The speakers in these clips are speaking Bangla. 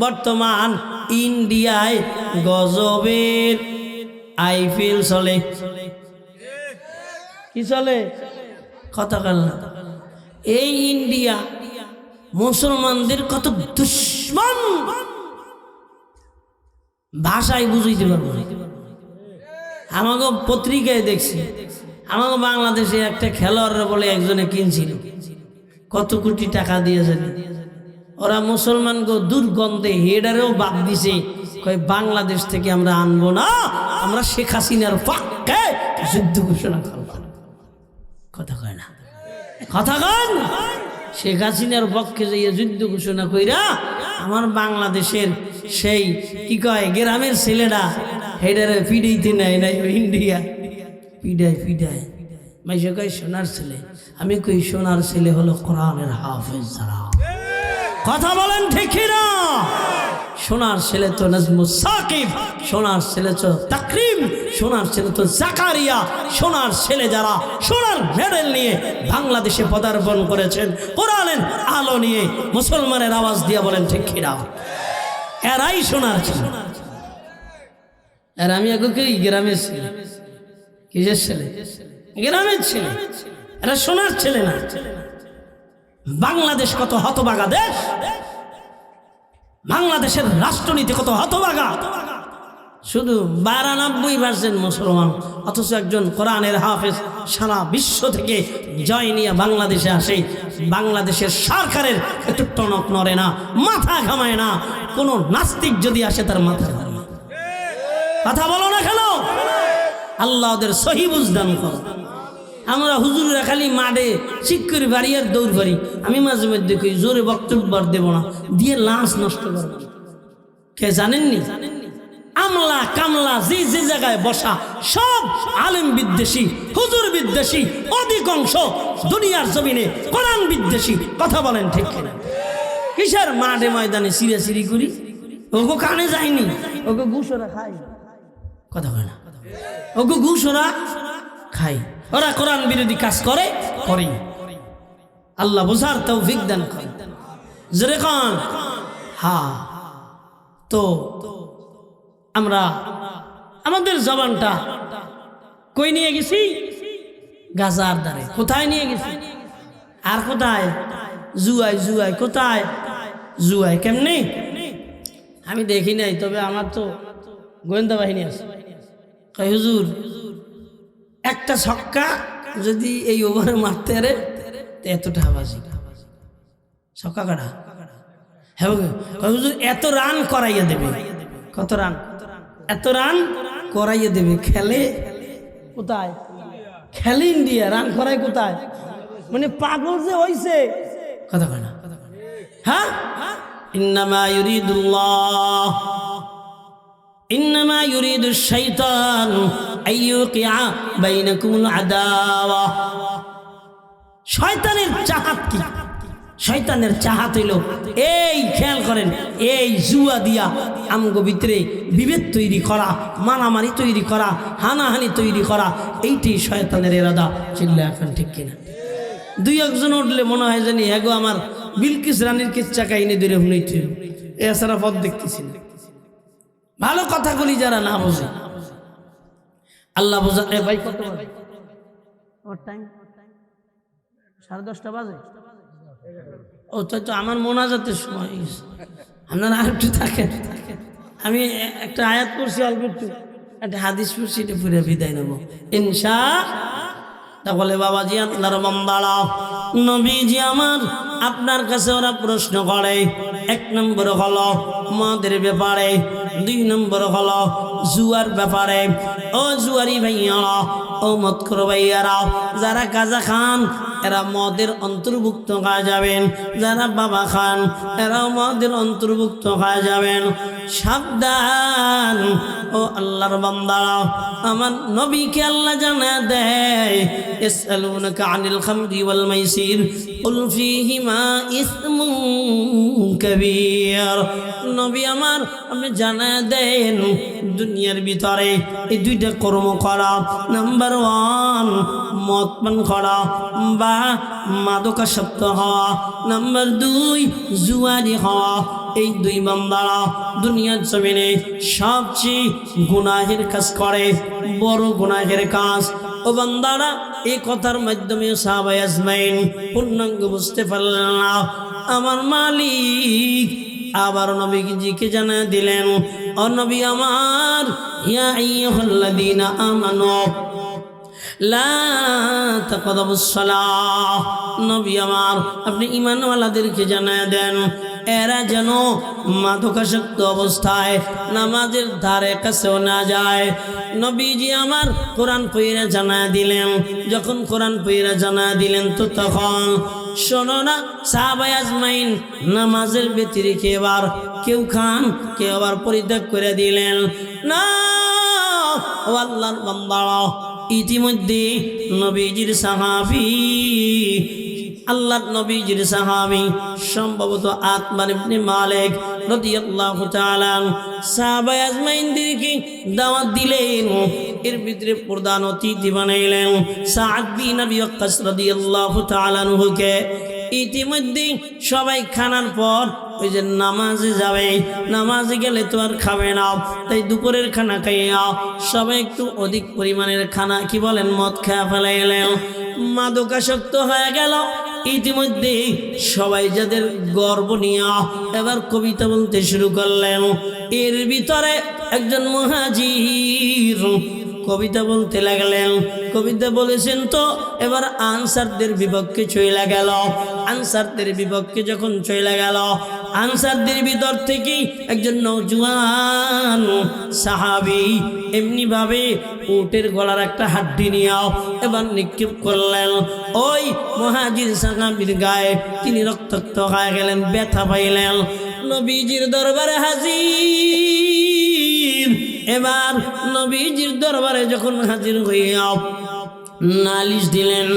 বর্তমান ইন্ডিয়ায় গজবের আইপিএল চলে। কি চলে? কথা বল না। এই ইন্ডিয়া মুসলমানদের কত দুশ্মন ভাষায় বুঝাইতে পারবো। আমাকে পত্রিকায় দেখছি, আমাকে বাংলাদেশে একটা খেলোয়াড় বলে একজনে কিনছিল, কত কোটি টাকা দিয়েছে। ওরা মুসলমানকে দুর্গন্ধে হেডারেও বাদ দিছে, কয় বাংলাদেশ থেকে আমরা আনবো না, আমরা শেখ হাসিনার পক্ষে যুদ্ধ ঘোষণা করব। কথা কয় না, কথা কন। শেখ হাসিনার পক্ষে যে যুদ্ধ ঘোষণা কইরা আমার বাংলাদেশের সেই কি কয় গ্রামের ছেলেরা হেডারে পিড়াইতে নেয় নাই ইন্ডিয়া, পিডায় পিডায় মাইসে কয় সোনার ছেলে। আমি কই সোনার ছেলে হলো কোরআনের হাফেজ যারা। কথা বলেন ঠিক না? সোনার ছেলে তো নাজমুস সাকিব, সোনার ছেলে তো তাকরিম, সোনার ছেলে তো জাকারিয়া, সোনার ছেলে যারা সোনার মেডেল নিয়ে বাংলাদেশে পদার্পণ করেছেন কোরআনের আলো নিয়ে, মুসলমানের আওয়াজ দিয়ে বলেন ঠিক না? এরাই সোনার ছেলে। আর আমি আগে কি গ্রামের ছেলে, কিসের ছেলে? গ্রামের ছেলে। এরা সোনার ছেলে না। বাংলাদেশ কত হতভাগা দেশ, বাংলাদেশের রাষ্ট্রনীতি কত হতভাগা। শুধু 92% মুসলমান, অথচ একজন কোরআনের হাফেজ সারা বিশ্ব থেকে জয় নিয়ে বাংলাদেশে আসে। বাংলাদেশের সরকারের একটু টনক নড়ে না, মাথা ঘামায় না। কোন নাস্তিক যদি আসে তার মাথা ঘামে। কথা বলো না কেন? আল্লাহ ওদের সহি বুঝদান করো। আমরা হুজুররা খালি মাঠে চিক্করি বাড়ি আর দৌড় বাড়ি। আমি মাঝে মধ্যে কই জোরে বক্তব্য দেবো না, দিয়ে লাশ নষ্ট করবো। কে জানেননি? আমলা কামলা যে যে জায়গায় বসা সব আলেম বিদ্বেষী, হুজুর বিদ্বেষী, অধিকাংশ দুনিয়ার জমিনে কোরআন বিদ্বেষী। কথা বলেন ঠিক কিনা? কিসের মাঠে ময়দানে সিরি করি? ওগো কানে যায়নি, ওগো ঘুষ ওরা খায়। কথা বলে না, ওগো ঘুষ ওরা খায়। ওরা কোরআন বিরোধী কাজ করে। আল্লাহ বুঝার তৌফিক দান করেন। জোরে খান। হ্যাঁ, তো আমরা আমাদের জবানটা কই নিয়ে গেছি? গাজার দ্বারে। কোথায় নিয়ে গেছি? আর কোথায়? জুয়াই। কোথায় জুয়াই? কেমনি? আমি দেখি নাই, তবে আমার তো গোয়েন্দা বাহিনী আছে। কই হুজুর, একটা ছক্কা যদি এই ওভারে মারতে আরে এতটা বাজি, ছক্কা কাটা। হ্যাঁ হুজুর, এত রান করাইয়া দেবে। কত রান? এত রান করাইয়া দেবে। খেলে কোথায়? খেলে ইন্ডিয়া। রান করায় কোথায়? মানে পাগল যে হইছে। কথা কয় না? হ্যাঁ, ইন্নামা ইউরিদু শাইতান আইয়ুকিআ বাইনাকুমুল আদাওয়া। শয়তানের চাহাত কি? শয়তানের চাহাত হইল এই, খেয়াল করেন, এই জুয়া দিয়া আমগো ভিতরে বিভেদ তৈরি করা, মারামারি তৈরি করা, হানাহানি তৈরি করা। এইটাই শয়তানের ইরাদা। চিল্লা এখন ঠিক কিনা? দুই একজন উঠলে মনে হয় জানি এগো আমার বিলকিস রানীর কিচ্ছা কাহিনী ধরে শুনেছি, এছাড়া পথ দেখতেছি না। ভালো কথাগুলি যারা না বোঝে, আল্লাহ বোঝা। ভাই কত বাজে? আমার টাইম 10:30 বাজে। ও তো আমার মোনাজাতের সময়। আপনারা আর একটু থাকেন। আমি একটা আয়াত পড়ছি, অল্প একটু একটা হাদিস পড়ছি, এটা পুরো বিদায় নেব ইনশাআল্লাহ। বলে বাবাজি আল্লাহর বান্দারা, নবীজি আমার আপনার কাছে ওরা প্রশ্ন করে, 1 নম্বর হলো মদের ব্যাপারে, 2 নম্বর হলো জুয়ার ব্যাপারে। ও জুয়ারি ভাইয়ারা, ও মদখোর ভাইয়ারা, যারা গাঁজা খান এরা মদের অন্তর্ভুক্ত হয়ে যাবেন, যারা বাবা খান এরাও মদের অন্তর্ভুক্ত হয়ে যাবেন। সাবধান ও আল্লাহর বান্দারা, আমার নবীকে আল্লাহ জানা দেয়, ইসআলুনাকা আনিল খামরি ওয়াল মাইসির কুল ফীহিমা ইসমুন কাবীর। নবী আমার আপনি জানা দেন, দুনিয়ার ভিতরে এই 2টা কর্ম করা, নাম্বার 1 মদ পান করা বা মাদকাসক্ত হওয়া, নাম্বার 2 জুয়ারি হওয়া। এই 2 বান্দারা দুনিয়ার জমিনে সবচেয়ে গুনাহের কাজ করে, বড় গুনাহের কাজ। ও বান্দারা, এই কথার মাধ্যমে সাহাবায়ে আজমাইন পূর্ণাঙ্গ বুঝতে পারলেন না। আমার মালিক আবার নবীজিকে জানিয়ে দিলেন, ও নবী আমার, ইয়া আইয়ুহাল্লাযীনা আমানু লা তাকরাবুস সালাহ। নবী আমার, আপনি ঈমানওয়ালাদেরকে জানিয়ে দেন, এরা যেন মাদকাসক্ত অবস্থায় নামাজের ধারে কাছেও না যায়। নবীজি আমার কোরআন পড়ে জানিয়ে দিলেন। যখন কোরআন পড়ে জানিয়ে দিলেন, তো তখন শোনো না সাহাবায়ে আজমাইন নামাজের ব্যতিরেকে এবার কেউ খান, কেউ আবার পরিত্যাগ করে দিলেন না। ও আল্লাহর বান্দারা, ইতিমধ্যে নবীজির সাহাবী, আল্লাহর নবীজির সাহাবী সম্ভবত আতবার ইবনে মালিক রাদিয়াল্লাহু তাআলা সাহাবায়ে আজমাইনদেরকে দাওয়াত দিলেন। এর ভিতরে প্রধান অতিথি বানাইলেন সাদ বিন আবি ওয়াক্কাস রাদিয়াল্লাহু তাআলা আনহুকে। ইতিমধ্যে সবাই খানার পর ওই যে নামাজে যাবে, নামাজে গেলে তো আর খাবে না, তাই দুপুরের খানা খাইয়া সবাই একটু অধিক পরিমাণের খানা কি বলেন মদ খেয়ে ফেলাইলেন, মাদকাসক্ত হয়ে গেল। ইতিমধ্যে সবাই যাদের গর্ব নিয়ে এবার কবিতা বলতে শুরু করলেন। এর ভিতরে একজন মুহাজির কবিতা বলতে লাগলেন। কবিতা বলেছেন তো এবার আনসারদের বিপক্ষে চলে গেল। আনসারদের বিপক্ষে যখন চলে গেল, আনসারদের ভিতর থেকে একজন নওজোয়ান সাহাবী এমনি ভাবে উটের গলার একটা হাড্ডি নিয়ে এবার নিক্ষেপ করলেন ওই মুহাজির সাহাবীর গায়ে। তিনি রক্তাক্ত হয়ে গেলেন, ব্যথা পাইলেন, নবীজির দরবারে হাজির। এবার নবীজির দরবারে যখন হাজির হইয়া নালিশ দিলেন,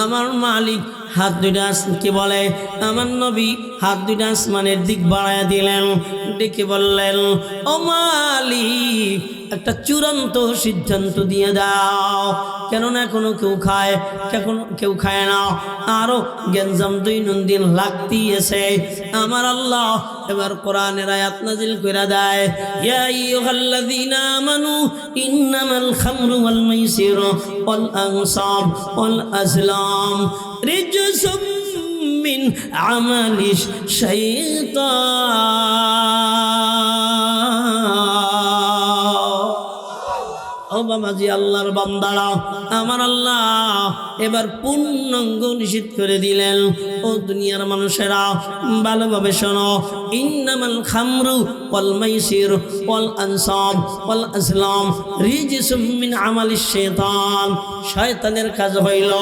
আমার মালিক হাত দুইটা কি বলে, আমার নবী হাত দুইটা আসমানের দিক বাড়াইয়া দিলেন, ডেকে বললেন, ও মালিক একটা চূড়ান্ত সিদ্ধান্ত দিয়ে দাও, কেননা এখনো কেউ খায় না, আরো গেঞ্জাম দৈনন্দিন লাগতেই আছে। আমার আল্লাহ এবার কোরআনের আয়াত নাজিল করে দেয়, ইয়া আইয়ুহাল্লাযীনা আমানু ইন্নামাল খামরু ওয়াল মাইসিরু ওয়াল আনসাব ওয়াল আজলাম রিজসুম মিন আমালিশ শাইতান। ও বাবাজি, আল্লাহর বান্দারা, আমার আল্লাহ এবার পূর্ণাঙ্গ নিষেধ করে দিলেন। ও দুনিয়ার মানুষেরা ভালোভাবে শোনো, ইন্নামাল খামরু ওয়াল মাইসির ওয়াল আনসাব ওয়াল আজলাম রিজসুম মিন আমালিশ শাইতান। শয়তানের কাজ হইল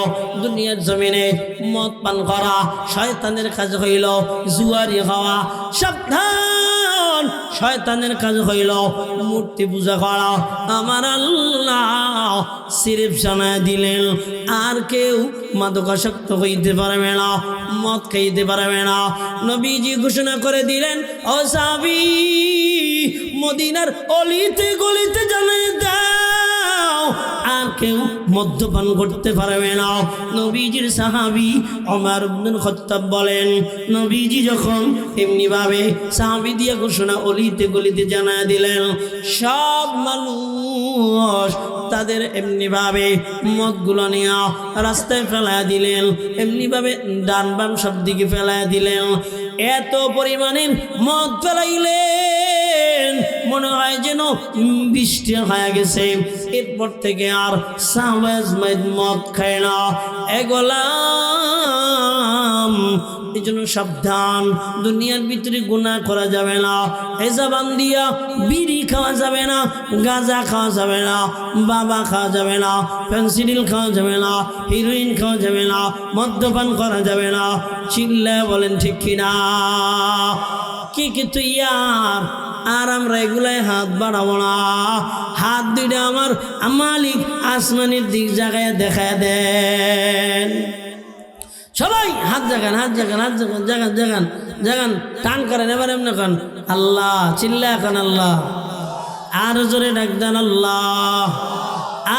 দুনিয়ার জমিনে মদ পান করা, শয়তানের কাজ হইল জুয়ারি হওয়া। সাবধান, শয়তানের কাজ হইল মূর্তি পূজা করা। আমার আল্লাহ সিরিফ জানায় দিলেন, আর কেউ মাদকাসক্ত হইতে পারবে না, মদ খাইতে পারবে না। নবীজি ঘোষণা করে দিলেন, ও সাহাবী মদিনার অলিতে গলিতে জানায় দাও, আর কেউ মদ্যপান করতে পারবে না। নবীজির সাহাবী ওমর ইবনে খাত্তাব বলেন, নবীজি যখন এমনি ভাবে সাহাবী দিয়ে ঘোষণা অলিতে গলিতে জানায় দিলেন, সব মানুষ তাদের এমনি ভাবে মদগুলো নিয়ে রাস্তায় ফেলায় দিলেন, এমনি ভাবে ডান বাম সব দিকে ফেলায় দিলেন। এত পরিমাণে মদ ফেলাইলেন মনে হয় যেন বৃষ্টি হয়ে গেছে। এরপর থেকে আর সাহাবায়ে আজমাইন মদ খায় না। এগোলাম, এই জন্য সাবধান, দুনিয়ার ভিতরে গুনাহ করা যাবে না। এই জবান দিয়া বিড়ি খাওয়া যাবে না, গাঁজা খাওয়া যাবে না, বাবা খাওয়া যাবে না, ফেন্সিডিল খাওয়া যাবে না, হিরোইন খাওয়া যাবে না, মদ্যপান করা যাবে না। চিল্লায় বলেন ঠিক কিনা? কি কিন্তু ইয়ার, আর আমরা এগুলাই হাত বাড়াবো না। হাত দুইটা আমার মালিক আসমানের দিক জায়গায় দেখায় দেন। সবাই হাত জাগান, হাত জাগান, হাত জাগান, জাগান জাগান জাগান, টান করেন এবার এমনি কান আল্লাহ, চিল্লা এখন আল্লাহ, আর জোরে ডাক দেন আল্লাহ,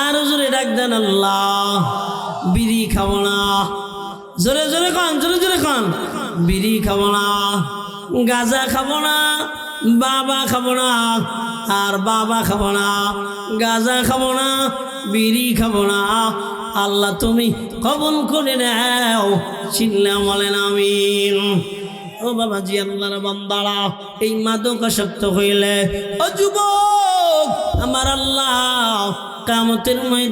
আর জোরে ডাক দেন আল্লাহ। বিড়ি খাবো না, জোরে জোরে খান, জোরে জোরে খান। বিড়ি খাবো না, গাঁজা খাবো না, বাবা খাবো না, আর বাবা খাবো না, গাঁজা খাবো না, বিড়ি খাবো না। আল্লাহ তুমি কবুল করে নাও, চিল্লা বলেন আমিন। ও বাবাজি, আল্লাহর বান্দারা, এই মাদকাসক্ত হইলে ও যুবক, আমার আল্লাহ কিয়ামতের ময়দানে